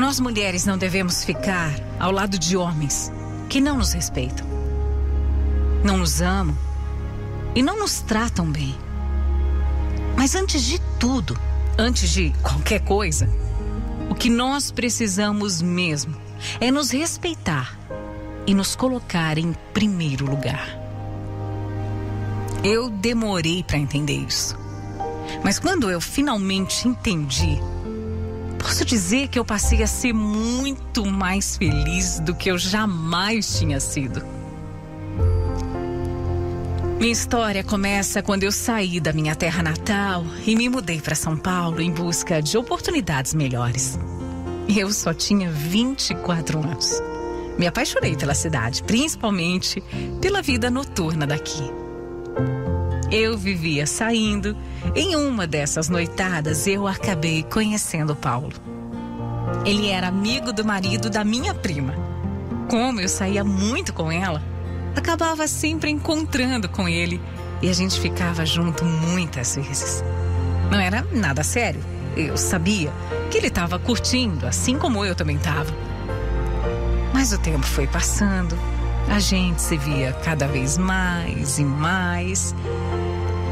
Nós mulheres não devemos ficar ao lado de homens que não nos respeitam, não nos amam e não nos tratam bem. Mas antes de tudo, antes de qualquer coisa, o que nós precisamos mesmo é nos respeitar e nos colocar em primeiro lugar. Eu demorei para entender isso, mas quando eu finalmente entendi, posso dizer que eu passei a ser muito mais feliz do que eu jamais tinha sido. Minha história começa quando eu saí da minha terra natal e me mudei para São Paulo em busca de oportunidades melhores. Eu só tinha 24 anos. Me apaixonei pela cidade, principalmente pela vida noturna daqui. Eu vivia saindo. Em uma dessas noitadas, eu acabei conhecendo o Paulo. Ele era amigo do marido da minha prima. Como eu saía muito com ela, acabava sempre encontrando com ele e a gente ficava junto muitas vezes. Não era nada sério. Eu sabia que ele estava curtindo, assim como eu também estava. Mas o tempo foi passando, a gente se via cada vez mais e mais.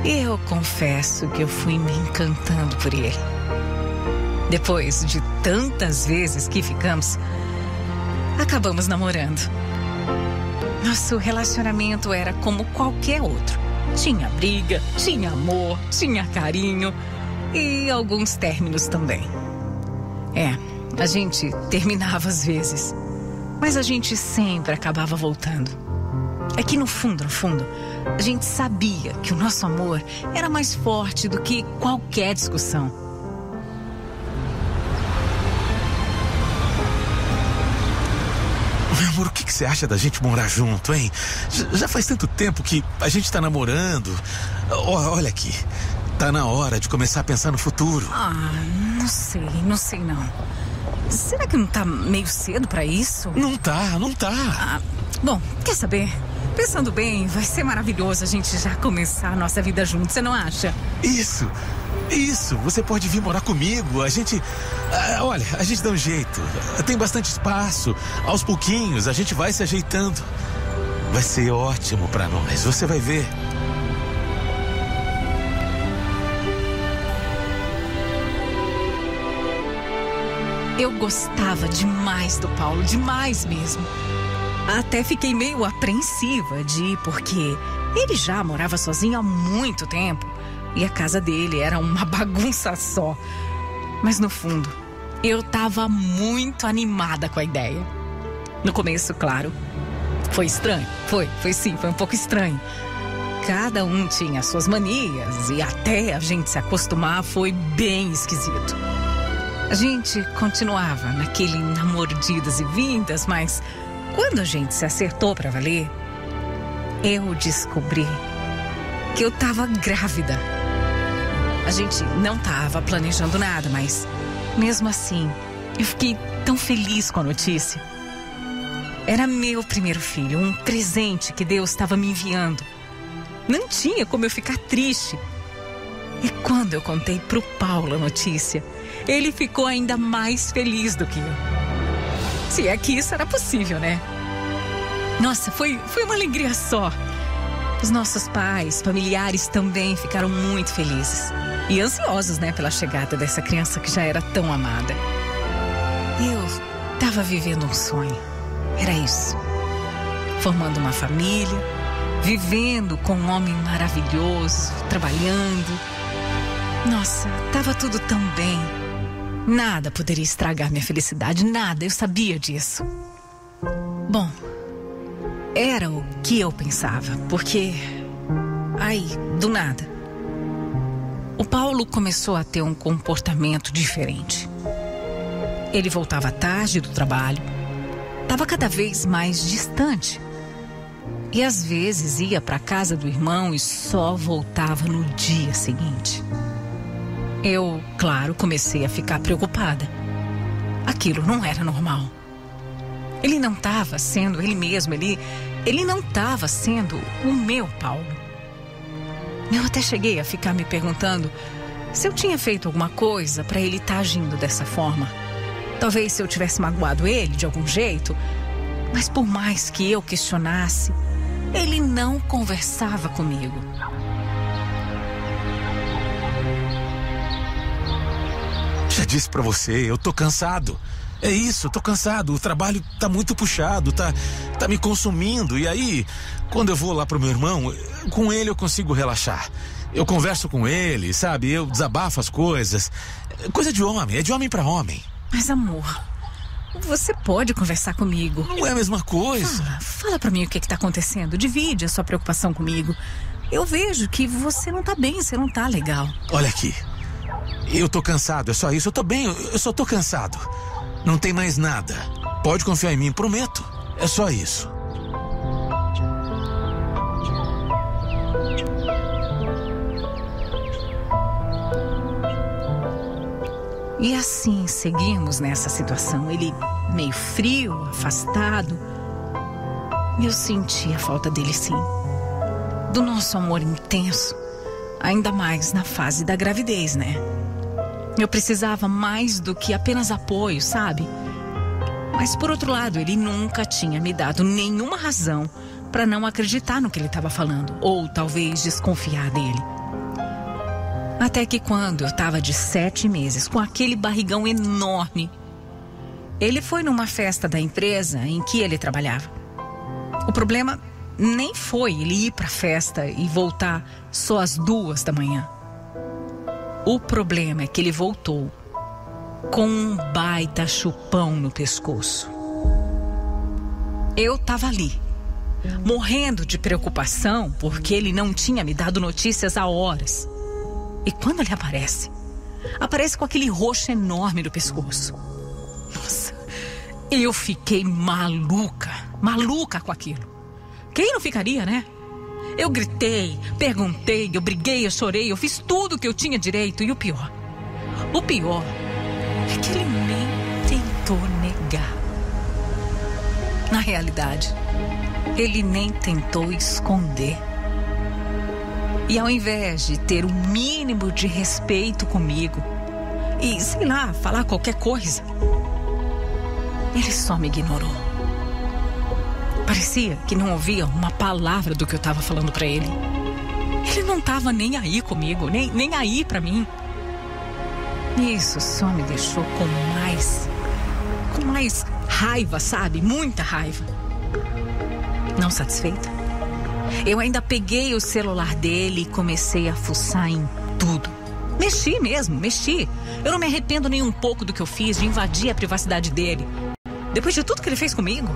Eu confesso que eu fui me encantando por ele. Depois de tantas vezes que ficamos, acabamos namorando. Nosso relacionamento era como qualquer outro. Tinha briga, tinha amor, tinha carinho e alguns términos também. A gente terminava às vezes, mas a gente sempre acabava voltando. É que no fundo, a gente sabia que o nosso amor era mais forte do que qualquer discussão. Meu amor, o que você acha da gente morar junto, hein? Já faz tanto tempo que a gente tá namorando. Olha aqui, tá na hora de começar a pensar no futuro. Não sei não. Será que não tá meio cedo pra isso? Não tá. Bom, quer saber? Pensando bem, vai ser maravilhoso a gente já começar a nossa vida juntos, você não acha? Isso, você pode vir morar comigo. A gente, olha, a gente dá um jeito. Tem bastante espaço. Aos pouquinhos a gente vai se ajeitando. Vai ser ótimo pra nós, você vai ver. Eu gostava demais do Paulo, demais mesmo. Até fiquei meio apreensiva de ir, porque ele já morava sozinho há muito tempo e a casa dele era uma bagunça só. Mas no fundo, eu estava muito animada com a ideia. No começo, claro, foi estranho. Foi um pouco estranho. Cada um tinha suas manias e até a gente se acostumar foi bem esquisito. A gente continuava naquele namoro de idas e vindas, mas quando a gente se acertou pra valer, eu descobri que eu tava grávida. A gente não tava planejando nada, mas mesmo assim, eu fiquei tão feliz com a notícia. Era meu primeiro filho, um presente que Deus estava me enviando. Não tinha como eu ficar triste. E quando eu contei pro Paulo a notícia, ele ficou ainda mais feliz do que eu. Se é que isso era possível, né? Nossa, foi uma alegria só. Os nossos pais, familiares também ficaram muito felizes. E ansiosos, né, pela chegada dessa criança que já era tão amada. Eu estava vivendo um sonho. Era isso. Formando uma família, vivendo com um homem maravilhoso, trabalhando. Nossa, estava tudo tão bem. Nada poderia estragar minha felicidade, nada, eu sabia disso. Bom, era o que eu pensava, porque aí, do nada, o Paulo começou a ter um comportamento diferente. Ele voltava tarde do trabalho, estava cada vez mais distante. E às vezes ia para a casa do irmão e só voltava no dia seguinte. Eu, claro, comecei a ficar preocupada. Aquilo não era normal. Ele não estava sendo ele mesmo, ele não estava sendo o meu Paulo. Eu até cheguei a ficar me perguntando se eu tinha feito alguma coisa para ele estar agindo dessa forma. Talvez se eu tivesse magoado ele de algum jeito, mas por mais que eu questionasse, ele não conversava comigo. Já disse pra você, eu tô cansado. É isso, eu tô cansado. O trabalho tá muito puxado, tá me consumindo. E aí, quando eu vou lá pro meu irmão, com ele eu consigo relaxar. Eu converso com ele, sabe? Eu desabafo as coisas. Coisa de homem, é de homem pra homem. Mas amor, você pode conversar comigo. Não é a mesma coisa. Fala pra mim o que tá acontecendo. Divide a sua preocupação comigo. Eu vejo que você não tá bem, você não tá legal. Olha aqui, eu tô cansado, é só isso. Eu tô bem, eu só tô cansado. Não tem mais nada. Pode confiar em mim, prometo. É só isso. E assim seguimos nessa situação. Ele meio frio, afastado. Eu senti a falta dele, sim. Do nosso amor intenso. Ainda mais na fase da gravidez, né? Eu precisava mais do que apenas apoio, sabe? Mas por outro lado, ele nunca tinha me dado nenhuma razão para não acreditar no que ele estava falando. Ou talvez desconfiar dele. Até que quando eu estava de 7 meses, com aquele barrigão enorme, ele foi numa festa da empresa em que ele trabalhava. O problema nem foi ele ir para a festa e voltar só às 2 da manhã. O problema é que ele voltou com um baita chupão no pescoço. Eu estava ali, morrendo de preocupação porque ele não tinha me dado notícias há horas. E quando ele aparece com aquele roxo enorme no pescoço. Nossa, eu fiquei maluca com aquilo. Quem não ficaria, né? Eu gritei, perguntei, eu briguei, eu chorei, eu fiz tudo o que eu tinha direito. E o pior é que ele nem tentou negar. Na realidade, ele nem tentou esconder. E ao invés de ter o mínimo de respeito comigo e, sei lá, falar qualquer coisa, ele só me ignorou. Parecia que não ouvia uma palavra do que eu estava falando pra ele. Ele não estava nem aí comigo, nem aí pra mim. Isso só me deixou com mais raiva, sabe? Muita raiva. Não satisfeita, eu ainda peguei o celular dele e comecei a fuçar em tudo. Mexi. Eu não me arrependo nem um pouco do que eu fiz, de invadir a privacidade dele. Depois de tudo que ele fez comigo.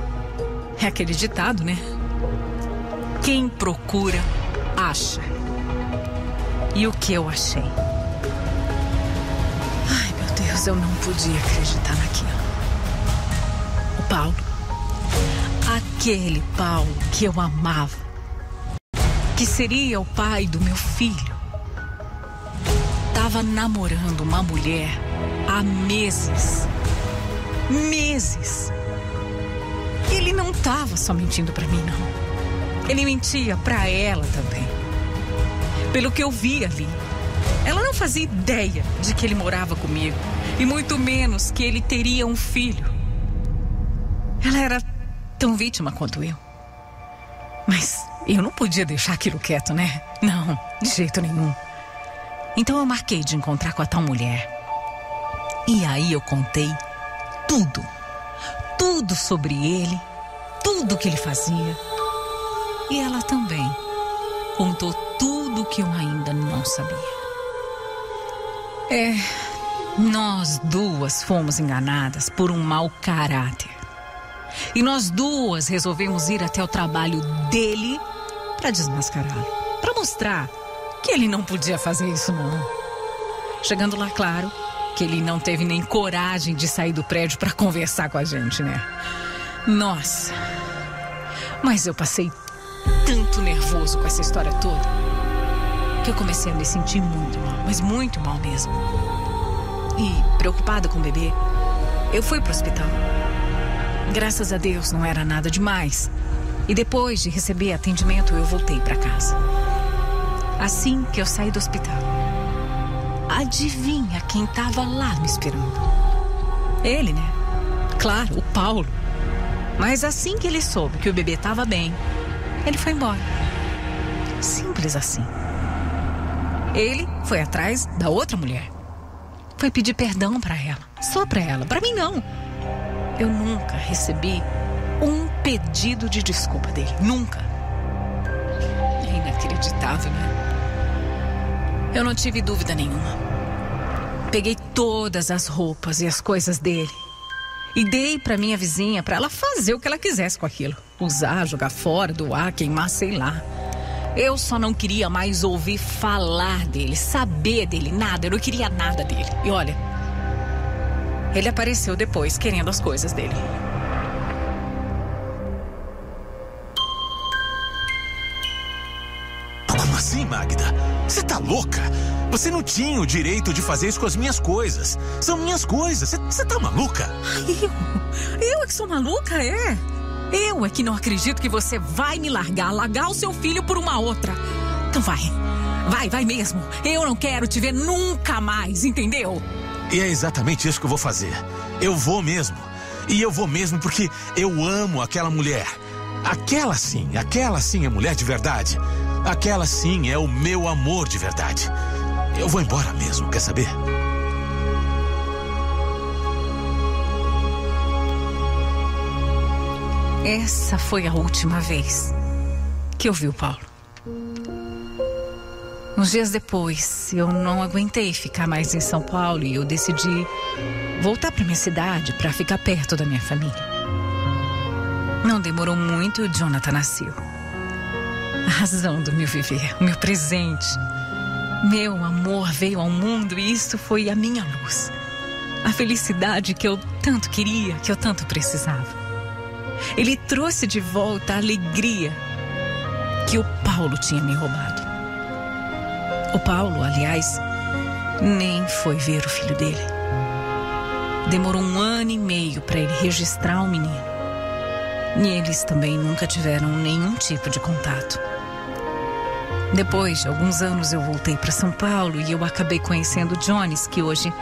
É aquele ditado, né? Quem procura, acha. E o que eu achei? Ai, meu Deus, eu não podia acreditar naquilo. O Paulo. Aquele Paulo que eu amava. Que seria o pai do meu filho. Estava namorando uma mulher há meses. Ele não estava só mentindo pra mim, não. Ele mentia pra ela também. Pelo que eu vi ali, ela não fazia ideia de que ele morava comigo. E muito menos que ele teria um filho. Ela era tão vítima quanto eu. Mas eu não podia deixar aquilo quieto, né? Não, de jeito nenhum. Então eu marquei de encontrar com a tal mulher. E aí eu contei tudo sobre ele, tudo que ele fazia. E ela também contou tudo que eu ainda não sabia. Nós duas fomos enganadas por um mau caráter. E nós duas resolvemos ir até o trabalho dele para desmascará-lo, para mostrar que ele não podia fazer isso, não. Chegando lá, claro, que ele não teve nem coragem de sair do prédio para conversar com a gente, né? Nossa, mas eu passei tanto nervoso com essa história toda que eu comecei a me sentir muito mal, mas muito mal mesmo. E preocupada com o bebê, eu fui pro hospital. Graças a Deus não era nada demais. E depois de receber atendimento, eu voltei para casa. Assim que eu saí do hospital, adivinha quem estava lá me esperando? Ele, né? Claro, o Paulo. Mas assim que ele soube que o bebê estava bem, ele foi embora. Simples assim. Ele foi atrás da outra mulher. Foi pedir perdão pra ela. Só pra ela. Pra mim, não. Eu nunca recebi um pedido de desculpa dele. Nunca. É inacreditável, né? Eu não tive dúvida nenhuma. Peguei todas as roupas e as coisas dele e dei pra minha vizinha pra ela fazer o que ela quisesse com aquilo. Usar, jogar fora, doar, queimar, sei lá. Eu só não queria mais ouvir falar dele, saber dele, nada. Eu não queria nada dele. E olha, ele apareceu depois querendo as coisas dele. Como assim, Magda? Você tá louca? Você não tinha o direito de fazer isso com as minhas coisas. São minhas coisas. Você tá maluca? Eu é que sou maluca, é? Eu é que não acredito que você vai me largar o seu filho por uma outra. Então vai mesmo. Eu não quero te ver nunca mais, entendeu? E é exatamente isso que eu vou fazer. Eu vou mesmo. E eu vou mesmo porque eu amo aquela mulher. Aquela sim é mulher de verdade. Aquela sim é o meu amor de verdade. Eu vou embora mesmo, quer saber? Essa foi a última vez que eu vi o Paulo. Uns dias depois, eu não aguentei ficar mais em São Paulo e eu decidi voltar para minha cidade para ficar perto da minha família. Não demorou muito e o Jonathan nasceu. A razão do meu viver, o meu presente. Meu amor veio ao mundo e isso foi a minha luz. A felicidade que eu tanto queria, que eu tanto precisava. Ele trouxe de volta a alegria que o Paulo tinha me roubado. O Paulo, aliás, nem foi ver o filho dele. Demorou 1 ano e meio para ele registrar o menino. E eles também nunca tiveram nenhum tipo de contato. Depois de alguns anos eu voltei para São Paulo e eu acabei conhecendo o Jones, que hoje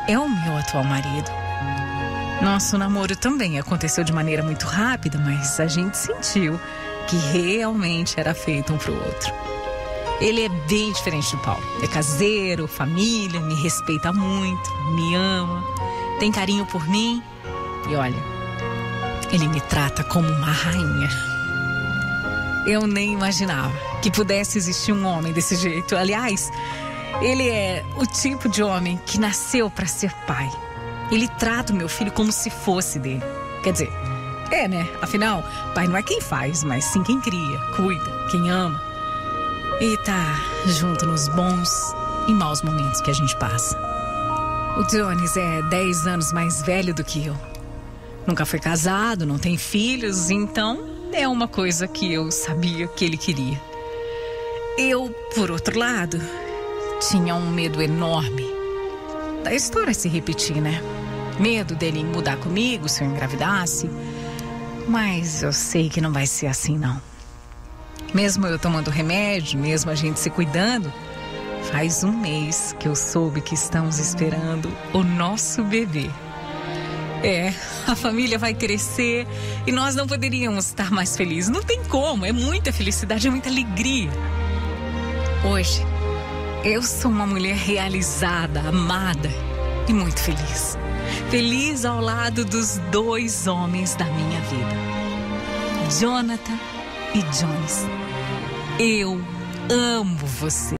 é o meu atual marido. Nosso namoro também aconteceu de maneira muito rápida, mas a gente sentiu que realmente era feito um pro outro. Ele é bem diferente do Paulo. É caseiro, família, me respeita muito, me ama, tem carinho por mim. E olha, ele me trata como uma rainha. Eu nem imaginava que pudesse existir um homem desse jeito. Aliás, ele é o tipo de homem que nasceu para ser pai. Ele trata o meu filho como se fosse dele. Quer dizer, né? Afinal, pai não é quem faz, mas sim quem cria, cuida, quem ama. E tá junto nos bons e maus momentos que a gente passa. O Jones é 10 anos mais velho do que eu. Nunca foi casado, não tem filhos, então é uma coisa que eu sabia que ele queria. Eu, por outro lado, tinha um medo enorme da história se repetir, né? Medo dele mudar comigo se eu engravidasse. Mas eu sei que não vai ser assim, não. Mesmo eu tomando remédio, mesmo a gente se cuidando, faz 1 mês que eu soube que estamos esperando o nosso bebê. A família vai crescer e nós não poderíamos estar mais felizes. Não tem como, é muita felicidade, é muita alegria. Hoje, eu sou uma mulher realizada, amada e muito feliz. Feliz ao lado dos 2 homens da minha vida, Jonathan e Jones. Eu amo você.